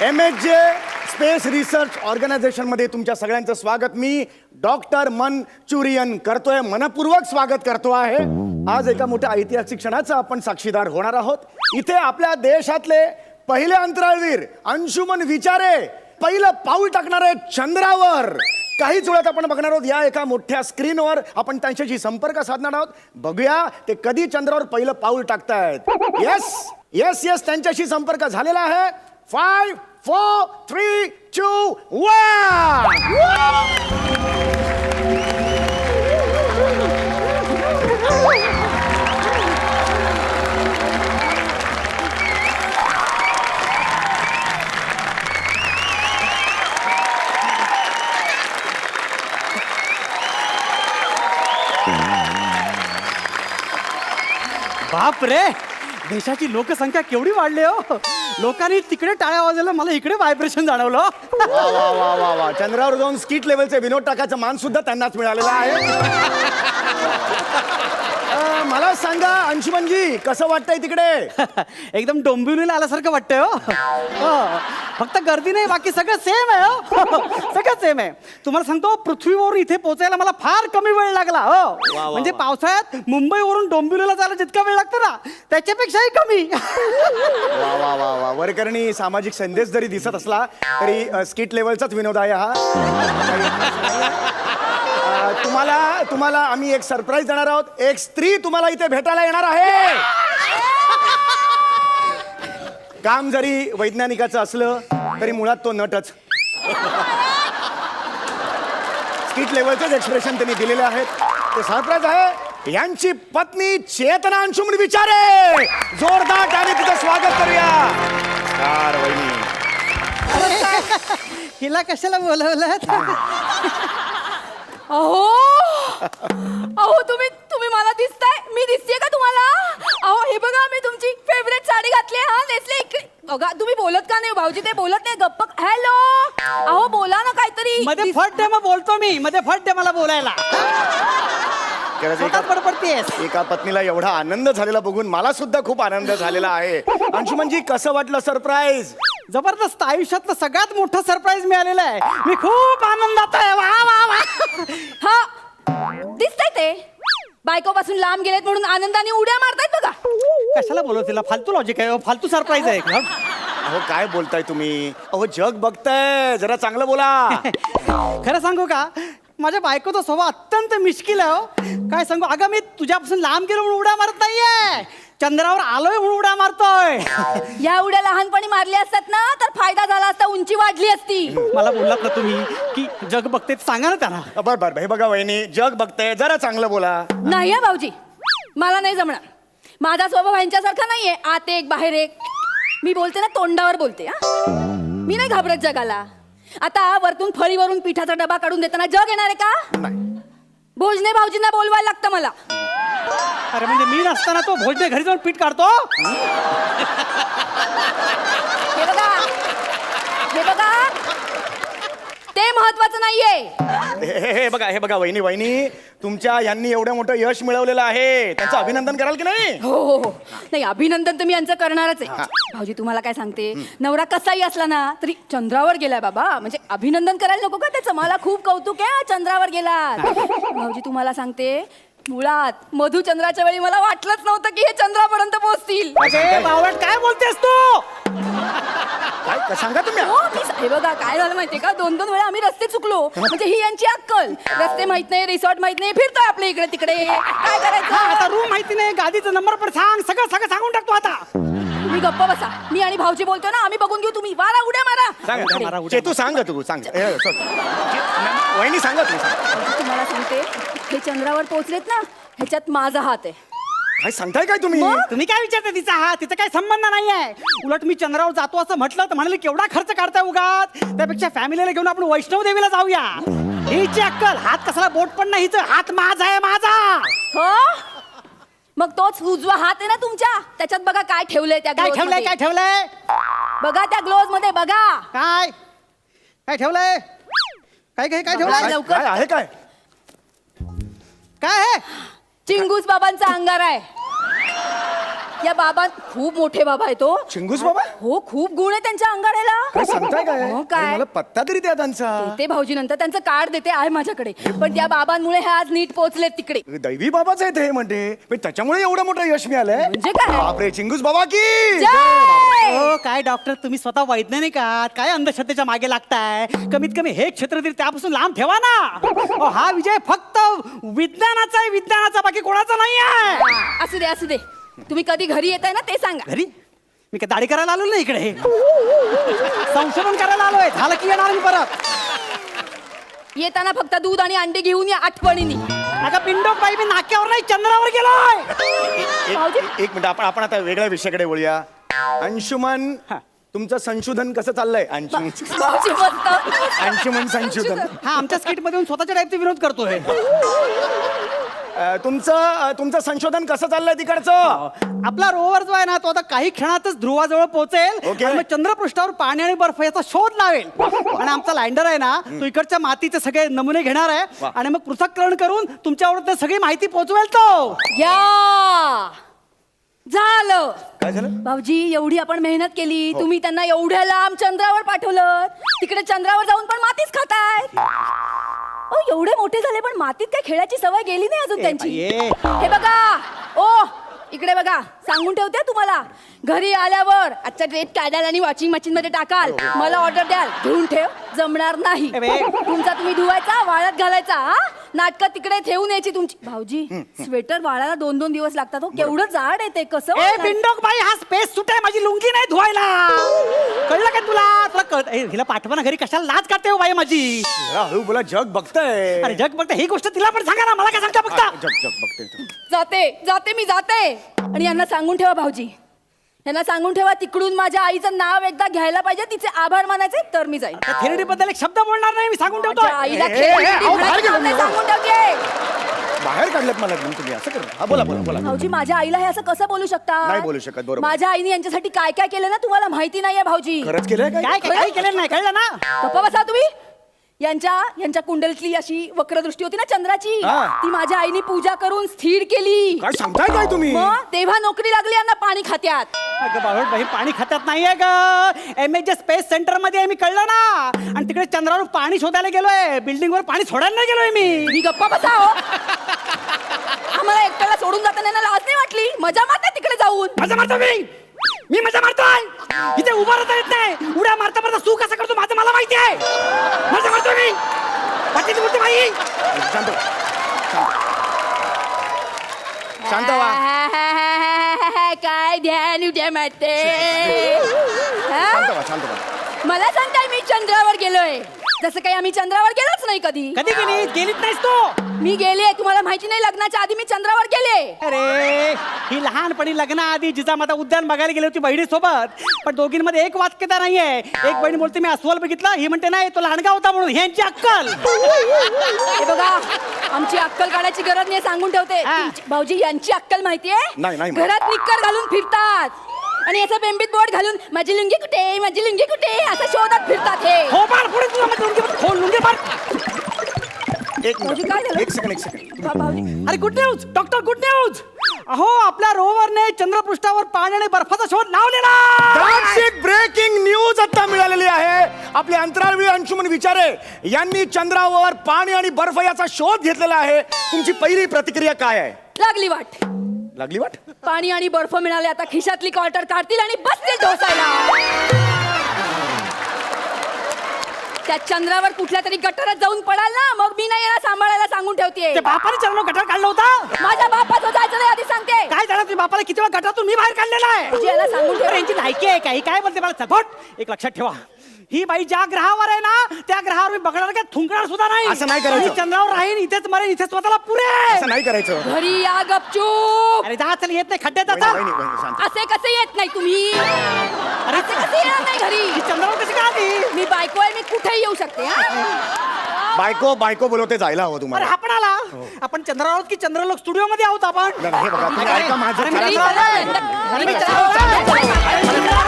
MHJ space research ऑर्गनायझेशनमध्ये तुमच्या सगळ्यांचं स्वागत. मी डॉक्टर मनचुरियन करतोय, मनपूर्वक स्वागत करतो आहे. आज एका मोठ्या ऐतिहासिक क्षणाचा आपण साक्षीदार होणार आहोत. इथे आपल्या देशातले पहिले अंतराळवीर अंशुमन विचारे पहिलं पाऊल टाकणार आहेत चंद्रावर. काहीच वेळात आपण बघणार आहोत या एका मोठ्या स्क्रीनवर. आपण त्यांच्याशी संपर्क साधणार आहोत. बघूया ते कधी चंद्रावर पहिलं पाऊल टाकतायत. येस येस येस, त्यांच्याशी संपर्क झालेला आहे. 5 4 3 2 1. बाप रे, देशाची लोकसंख्या केवढी वाढली हो. लोकांनी तिकडे टाळ्या वाजवल्या, मला इकडे व्हायब्रेशन जाणवलं. वा वा वा वा वा, चंद्रावर जाऊन स्किट लेवलचे विनोद टाकायचं मान सुद्धा त्यांनाच मिळालेला आहे. मला सांगा अंशुमनजी, कसं वाटतंय तिकडे? एकदम डोंबिवलीला आल्यासारखं वाटतंय हो. फक्त गर्दी नाही, बाकी सगळं सेम आहे हो. सगळं सेम आहे. तुम्हाला सांगतो, पृथ्वीवरून इथे पोहोचायला मला फार कमी वेळ लागला हो. म्हणजे पावसाळ्यात मुंबईवरून डोंबिवलीला जायला जितका वेळ लागतो ना, त्याच्यापेक्षाही कमी. वा वा वा वा, वरकरणी सामाजिक संदेश जरी दिसत असला तरी स्किट लेवलचाच विनोद आहे हा. तुम्हाला आम्ही एक सरप्राईज देणार आहोत. एक स्त्री तुम्हाला इथे भेटायला येणार आहे. काम जरी वैज्ञानिकाचं असलं तरी मुळात तो नटच. स्किट लेवलचेच एक्सप्रेशन त्यांनी दिलेले आहेत. ते सरप्राईज आहे. यांची पत्नी चेतना अंशुमन विचारे. जोरदार टाळी तिचं स्वागत करूया. कार वहिनी, हिला कशाला बोलवलं? अहो तुम्ही मला दिसताय, मी दिसतेय का तुम्हाला? अहो हे बघा, मी तुमची फेवरेट साडी घातली हा. नेसले इकडे बघा. तुम्ही बोलत का नाही भाऊजी? ते बोलत नाही, गप्प. हॅलो, अहो बोला ना काहीतरी. मध्ये फट दे, मग बोलतो मी. मध्ये फट दे मला बोलायला. एका पत्नीला एवढा आनंद झालेला बघून मला सुद्धा खूप आनंद झालेला आहे. अंशुमनजी, कसं वाटलं सरप्राईज? जबरदस्त. आयुष्यातलं सगळ्यात मोठं सरप्राईज मिळालेलं आहे. मी खूप आनंदात आहे. वा वा वा. हा दिसतंय ते बायकोपासून लांब गेलेत म्हणून आनंदाने उड्या मारतायत बघा. कशाला बोलवत तिला? फालतू लॉजिक आहे, फालतू सरप्राईज आहे. अहो काय बोलताय तुम्ही? अहो जग बघताय, जरा चांगलं बोला. खरं सांगू का, माझ्या बायकोचा स्वभाव अत्यंत मिश्किल आहे हो. काय सांगू, अगं मी तुझ्यापासून लांब गेलो म्हणून उड्या मारत नाहीये, चंद्रावर आलोय म्हणून उड्या मारतोय. या उड्या लहानपणी मारल्या असतात ना तर फायदा झाला असता, उंची वाढली असती. मला बोललात ना तुम्ही की जग बघते, सांगा ना त्यांना. बर हे बघा वहिनी, जग बघताय, जरा चांगलं बोला. नाही हा भाऊजी, मला नाही जमणार. माझा स्वभाव यांच्यासारखा नाहीये, आत एक बाहेर एक. मी बोलते ना तोंडावर बोलते. मी नाही घाबरत जगाला. आता वरतून फळीवरून पिठाचा डबा काढून देताना जग येणार आहे का? भोजने भाऊजींना बोलवायला लागतं मला. अरे म्हणजे मी नसताना तो भोजने घरी जाऊन पीठ काढतो? हे बघा, ते महत्वाचं नाहीये. हे बघा वहिनी, तुमच्या यांनी एवढं मोठं यश मिळवलेलं आहे, त्यांचं अभिनंदन कराल की नाही? हो नाही, अभिनंदन तर मी यांचं करणारच आहे. भाऊजी तुम्हाला काय सांगते, नवरा कसाही असला ना तरी चंद्रावर गेलाय बाबा, म्हणजे अभिनंदन करायला नको का त्याचं? मला खूप कौतुक आहे, चंद्रावर गेला. भाऊजी तुम्हाला सांगते, मुळात मधुचंद्राच्या वेळी मला वाटलंच नव्हतं की हे चंद्रापर्यंत पोहोचतील. काय बोलतेस तू? काय सांगा तुम्ही? हे बघा काय झालं माहितीये का, 2-2 वेळा आम्ही रस्ते चुकलो. म्हणजे ही यांची अक्कल. रस्ते माहित नाही, रिसॉर्ट माहित नाही, फिरतोय आपल्या इकडे तिकडे. काय करायचं आता? रूम माहिती नाही, गाडीचा नंबर पण सांग, सगळं सांगून टाकतो आता. तुम्ही गप्प बसा. मी आणि भाऊजी बोलतो ना, आम्ही बघून घेऊ. तुम्ही वारा उड्या मारा. तू सांग. वहिनी सांगा तू. तुम्हाला सांगते, हे चंद्रावर पोहोचलेत ना, ह्याच्यात माझा हात आहे. काय सांगताय काय तुम्ही? तुम्ही काय विचारता तिचा हात? तिचा काही संबंध नाहीये. उलट मी चंद्रावर जातो असं म्हटलं तर म्हणाले केवढा खर्च काढताय उगाच, त्यापेक्षा फॅमिलीला घेऊन आपण वैष्णव देवीला जाऊया. हिची अक्कल, हात कसला बोट पण नाही, हात माझा आहे, माझा. हो, मग तोच उजवा हात आहे ना तुमच्या, त्याच्यात बघा काय ठेवलंय. त्या काय ठेवलंय? बघा त्या ग्लोव्ज मध्ये बघा. काय ठेवलंय? काय ठेवलंय? लवकर. काय आहे? काय काय आहे? चिंगूस बाबांचा अंगार आहे. या बाबा खूप मोठे बाबा आहे तो. चिंगूस बाबा? हो, खूप गुण आहे त्यांच्या अंगाऱ्याला. काय सांगताय काय? हो, काय? अरे, मला पत्ता तरी द्या त्यांचा. ते भाऊजी नंतर त्यांचं कार्ड देते आहे माझ्याकडे. पण त्या बाबांमुळे हे आज नीट पोहोचलेत तिकडे. दैवी बाबाच आहे ते म्हणते, पण त्याच्यामुळे एवढं मोठं यश मिळालंय. म्हणजे काय? बापरे, चिंगूस बाबा की जय! हो काय डॉक्टर तुम्ही स्वतः वैज्ञानिक आहात, काय अंधश्रद्धेच्या मागे लागताय? कमीत कमी हे क्षेत्र तरी त्यापासून लांब ठेवा ना. अहो, हा विजय फक्त विज्ञानाचा आहे, विज्ञानाचा, बाकी कोणाचा नाही आहे. असू दे असू दे. तुम्ही कधी घरी येताय ना ते सांगा. घरी मी काय दाढी करायला आलो ना इकडे, संशोधन करायला आलोय. झालं की येणार मी परत. येताना फक्त दूध आणि अंडे घेऊन या आठवणीने. अगं पिंडोक बाई, मी नाक्यावर नाही चंद्रावर गेलोय. एक मिनिट, आपण आता वेगळ्या विषयाकडे वळूया. अंशुमन, हा. तुमचं संशोधन कसं चाललंय? अंशुमन भाऊजी मस्त. अंशुमन संशोधन. हा आमच्या स्किट मध्ये येऊन स्वतःच्या टाईपचे विरोध करतोय. तुमचं संशोधन कसं चाललंय तिकडचं? आपला रोवर जो आहे ना तो आता काही क्षणातच ध्रुवाजवळ पोहोचेल. ओके. आणि मग चंद्रपृष्ठावर पाणी आणि बर्फ याचा शोध लावेल. आणि आमचा लँडर आहे ना तो इकडच्या मातीचे सगळे नमुने घेणार आहे वा. आणि मग पृथक्करण करून तुमच्यावर सगळी माहिती पोहोचवेल तो. या झालं. काय झालं? भाऊजी एवढी आपण मेहनत केली, तुम्ही त्यांना एवढ्या लांब चंद्रावर पाठवलं, तिकडे चंद्रावर जाऊन पण मातीच खाताय. एवढे मोठे झाले पण मातीत काय खेळायची सवय गेली नाही अजून त्यांची. बाई, हे बघा, ओ इकडे बघा, सांगून ठेवते तुम्हाला. घरी आल्यावर आजचा ड्रेस काढाल आणि वॉशिंग मशीन मध्ये टाकाल, मला ऑर्डर द्याल, धुवून ठेव, जमणार नाही. ए बे. तुमचा तुम्ही धुवायचा, वाळत घालायचा. हा नाटकं तिकडे ठेवून यायची तुमची. भाऊजी स्वेटर वाळायला 2-2 दिवस लागतात. हो केवढं जाड आहे ते, कसं ए वाळणार? पिंडोक बाई, हा स्पेस सुट आहे, माझी लुंगी नाही धुवायला. कळलं का तुला? तुला कळत हिला पाठवा ना घरी, कशाला लाज काढते हो बाई माझी. जरा हळू बोला, जग बघताय. अरे जग बघते ही गोष्ट तिला पण सांगा ना, मला काय सांगता फक्त. जग बघते. जाते मी जाते. आणि यांना सांगून ठेवा भाऊजी, यांना सांगून ठेवा तिकडून माझ्या आईचं नाव एकदा घ्यायला पाहिजे, तिचे आभार मानायचे, तर मी जाईन. थेरडी बद्दल एक शब्द बोलणार नाही मी, सांगून ठेवतो. माझ्या आईला ए, ए, खेळायची ए, अहो, म्हणायचं बाहेर गेलो काम नाही, मी. सांगून ठेवते. बाहेर काढलं मला घेऊन तुम्ही असं करा. हा, बोला. भाऊजी माझ्या आईला हे असं कसं बोलू शकता? नाही बोलू शकत, बरोबर. माझ्या आईने यांच्यासाठी काय काय केलं ना तुम्हाला माहिती नाहीये भाऊजी. खरंच केलंय काय काय? काही केलं नाही, कळलं ना? गप्पा बसा तुम्ही. यांच्या कुंडलीतली अशी वक्रदृष्टी होती ना चंद्राची, हा. ती माझ्या आईने पूजा करून स्थिर केली. काय सांगताय काय तुम्ही? मग तेव्हा नोकरी लागली यांना पाणी खात्यात. अगं बाळोट बाई, पाणी खात्यात नाहीये ग. MH स्पेस सेंटर मध्ये आहे मी, कळलं ना? आणि तिकडे चंद्रावर पाणी शोधायला गेलोय, बिल्डिंग वर पाणी सोडायला नाही गेलोय मी. मी गप्पा बसा हो. आम्हाला एकट्याला सोडून जाताना यांना लाज नाही वाटली? मजा मारता तिकडे जाऊन. मजा मारतो मी मजा मारतोय. इथे उभा राहता येत नाही, उड्या मारता मारता तू कसं करतो माझं मला माहिती आहे. मजा मारतो मी. वाटेची बोलते बाई. शांत व्हा. शांत व्हा. काय ध्यान उद्या मारते. शांत व्हा. मला सांगताय मी चंद्रावर गेलोय, जसं काही आम्ही चंद्रावर गेलोच नाही कधी. कधी गेलीच नाहीस तू? मी गेले, तुम्हाला माहिती नाही, लग्नाच्या आधी मी चंद्रावर गेले. अरे ही लहानपणी लग्नाआधी जिजामाता उद्यान बघायला गेली होती बहिणीसोबत, पण दोघींमध्ये एक वाक्यता नाहीये. एक बहीण बोलते मी अस्वल बघितला, ही म्हणते नाही तो लहानगा होता म्हणून. ह्यांची अक्कल. हे बघा, आमची अक्कल काढायची गरज नाही, सांगून ठेवते. हा. भाऊजी यांची अक्कल माहितीये? नाही. घरात निक्कर घालून फिरतात आणि याचं बेंबीत बोट घालून माझी लुंगी कुठे, माझी लुंगी कुठे असं शोधत फिरतात हे. हो मार पुढे तुला मग लुंगी मार. भाऊजी, काय झालं? एक सेकंड. भाऊजी अरे good news doctor, good news. अहो आपल्या रोवरने चंद्रपृष्ठावर पाणी आणि बर्फाचा शोध लावलेला. ब्रेकिंग न्यूज आता मिळालेली आहे. आपले अंतराळवीर अंशुमन विचारे यांनी चंद्रावर पाणी आणि बर्फ याचा शोध घेतलेला आहे. तुमची पहिली प्रतिक्रिया काय आहे? लागली वाट. लागली वाट? पाणी आणि बर्फ मिळाले, आता खिशातली क्वार्टर काढतील आणि बसतील ढोसायला. त्या चंद्रावर कुठल्या तरी गटारात जाऊन पडाल ना, मग मी नाही येणार सांभाळायला, सांगून ठेवते. ते बापाने चरण गटार काढला होता. माझ्या बापाचं जायचं नाही, आधी सांगते. काय झालं तुझ्या बापाला किती वेळा गटारातून मी बाहेर काढलेला आहे. भाऊजी, याला सांगून ठेवा. यांची लायकी आहे काही काय बोलते मला सगोट. एक लक्षात ठेवा, ही बाई ज्या ग्रहावर आहे ना त्या ग्रहावर मी बघणार काय थुंकणार सुद्धा नाही. असं नाही करायचं. मी चंद्रावर राहीन, इथेच मरेन, इथेच स्वतःला पुरे. असं नाही करायचं. घरी या गपचूप. अरे जा चल, येत नाही खड्ड्यात आता. वहिनी, शांत. असे कसे येत नाही तुम्ही? अरे असे कसे येणार नाही घरी? ही चंद्रावर कशी काय आली? मी बायको आहे, मी कुठेही येऊ शकते. हा? बायको बोलवते, जायला हवं अरे तुम्हाला. आपण आला. आपण चंद्रावर आहोत की चंद्रलोक स्टुडिओ मध्ये आहोत आपण? हे बघा, तुम्ही ऐका माझं. अरे, घरी चला, चला. चला. घरी चला.